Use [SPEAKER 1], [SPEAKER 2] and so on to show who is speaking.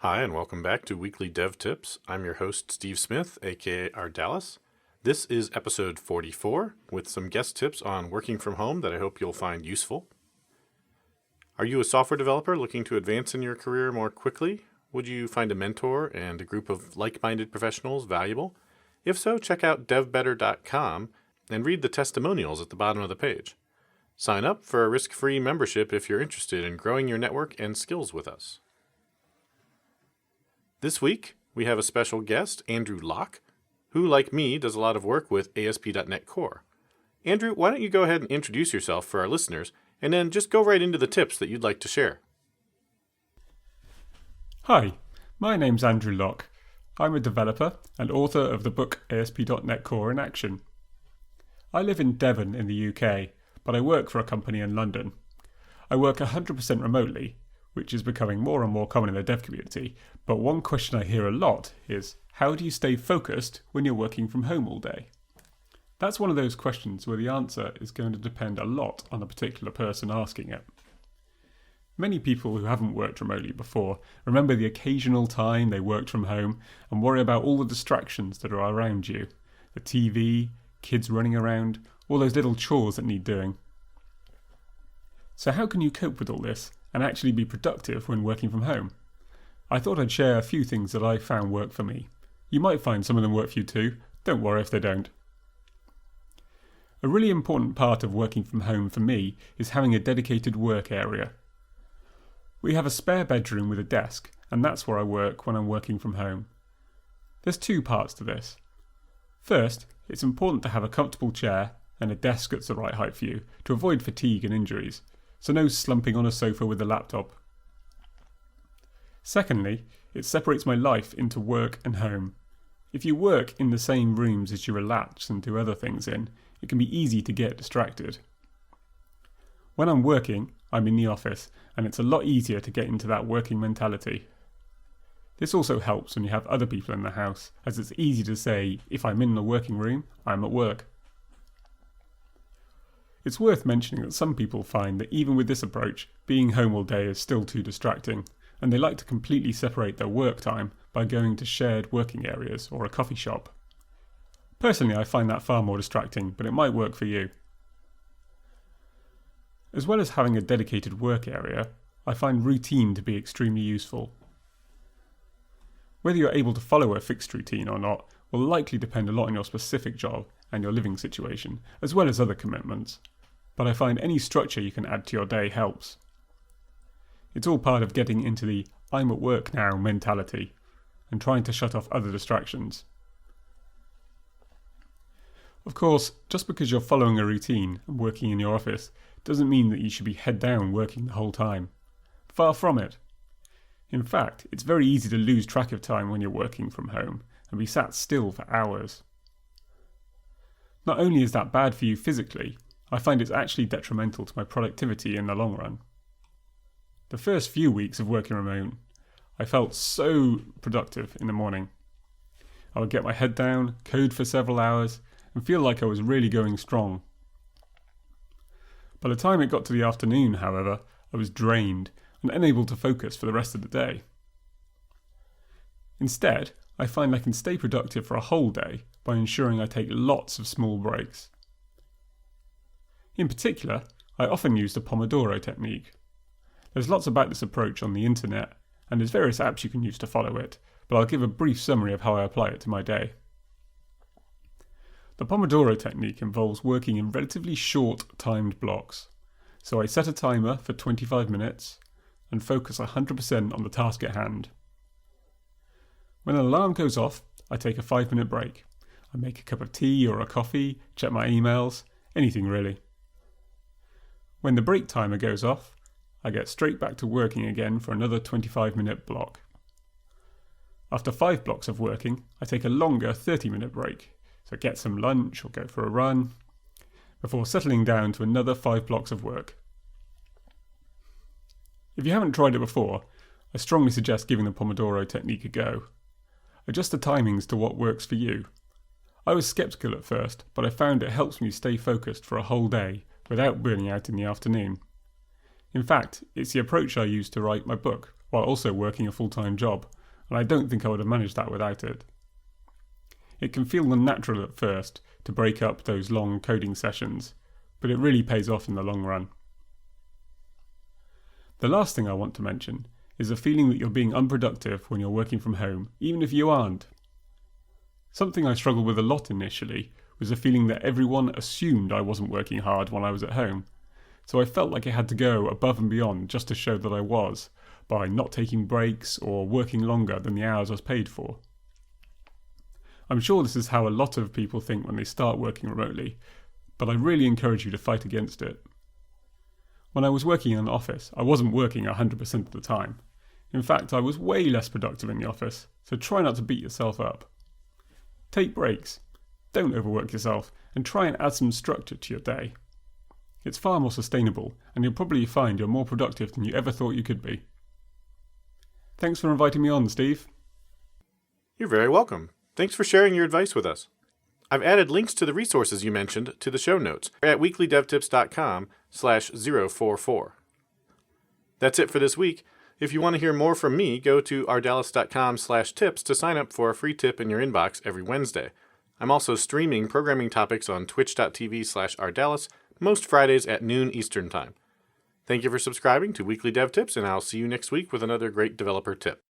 [SPEAKER 1] Hi, and welcome back to Weekly Dev Tips. I'm your host, Steve Smith, aka Ardalis. This is episode 44, with some guest tips on working from home that I hope you'll find useful. Are you a software developer looking to advance in your career more quickly? Would you find a mentor and a group of like-minded professionals valuable? If so, check out devBetter.com and read the testimonials at the bottom of the page. Sign up for a risk-free membership if you're interested in growing your network and skills with us. This week, we have a special guest, Andrew Locke, who, like me, does a lot of work with ASP.NET Core. Andrew, why don't you go ahead and introduce yourself for our listeners, and then just go right into the tips that you'd like to share.
[SPEAKER 2] Hi, my name's Andrew Locke. I'm a developer and author of the book ASP.NET Core in Action. I live in Devon in the UK, but I work for a company in London. I work 100% remotely, which is becoming more and more common in the dev community, but one question I hear a lot is, how do you stay focused when you're working from home all day? That's one of those questions where the answer is going to depend a lot on the particular person asking it. Many people who haven't worked remotely before remember the occasional time they worked from home and worry about all the distractions that are around you. The TV, kids running around, all those little chores that need doing. So how can you cope with all this and actually be productive when working from home? I thought I'd share a few things that I found work for me. You might find some of them work for you too. Don't worry if they don't. A really important part of working from home for me is having a dedicated work area. We have a spare bedroom with a desk, and that's where I work when I'm working from home. There's two parts to this. First, it's important to have a comfortable chair and a desk that's the right height for you to avoid fatigue and injuries, so no slumping on a sofa with a laptop. Secondly, it separates my life into work and home. If you work in the same rooms as you relax and do other things in, it can be easy to get distracted. When I'm working, I'm in the office, and it's a lot easier to get into that working mentality. This also helps when you have other people in the house, as it's easy to say, if I'm in the working room, I'm at work. It's worth mentioning that some people find that even with this approach, being home all day is still too distracting, and they like to completely separate their work time by going to shared working areas or a coffee shop. Personally, I find that far more distracting, but it might work for you. As well as having a dedicated work area, I find routine to be extremely useful. Whether you're able to follow a fixed routine or not will likely depend a lot on your specific job and your living situation, as well as other commitments. But I find any structure you can add to your day helps. It's all part of getting into the I'm at work now mentality and trying to shut off other distractions. Of course, just because you're following a routine and working in your office doesn't mean that you should be head down working the whole time. Far from it. In fact, it's very easy to lose track of time when you're working from home and be sat still for hours. Not only is that bad for you physically, I find it's actually detrimental to my productivity in the long run. The first few weeks of working remote, I felt so productive in the morning. I would get my head down, code for several hours, and feel like I was really going strong. By the time it got to the afternoon, however, I was drained and unable to focus for the rest of the day. Instead, I find I can stay productive for a whole day by ensuring I take lots of small breaks. In particular, I often use the Pomodoro technique. There's lots about this approach on the internet, and there's various apps you can use to follow it, but I'll give a brief summary of how I apply it to my day. The Pomodoro technique involves working in relatively short timed blocks. So I set a timer for 25 minutes and focus 100% on the task at hand. When an alarm goes off, I take a 5-minute break. I make a cup of tea or a coffee, check my emails, anything really. When the break timer goes off, I get straight back to working again for another 25-minute block. After 5 blocks of working, I take a longer 30-minute break, so get some lunch or go for a run, before settling down to another 5 blocks of work. If you haven't tried it before, I strongly suggest giving the Pomodoro technique a go. Adjust the timings to what works for you. I was sceptical at first, but I found it helps me stay focused for a whole day without burning out in the afternoon. In fact, it's the approach I used to write my book, while also working a full-time job, and I don't think I would have managed that without it. It can feel unnatural at first to break up those long coding sessions, but it really pays off in the long run. The last thing I want to mention is the feeling that you're being unproductive when you're working from home, even if you aren't. Something I struggled with a lot initially was the feeling that everyone assumed I wasn't working hard when I was at home, so I felt like I had to go above and beyond just to show that I was, by not taking breaks or working longer than the hours I was paid for. I'm sure this is how a lot of people think when they start working remotely, but I really encourage you to fight against it. When I was working in an office, I wasn't working 100% of the time. In fact, I was way less productive in the office, so try not to beat yourself up. Take breaks, don't overwork yourself, and try and add some structure to your day. It's far more sustainable, and you'll probably find you're more productive than you ever thought you could be. Thanks for inviting me on, Steve.
[SPEAKER 1] You're very welcome. Thanks for sharing your advice with us. I've added links to the resources you mentioned to the show notes at weeklydevtips.com/044. That's it for this week. If you want to hear more from me, go to ardallas.com/tips to sign up for a free tip in your inbox every Wednesday. I'm also streaming programming topics on twitch.tv/ardallas most Fridays at noon Eastern Time. Thank you for subscribing to Weekly Dev Tips, and I'll see you next week with another great developer tip.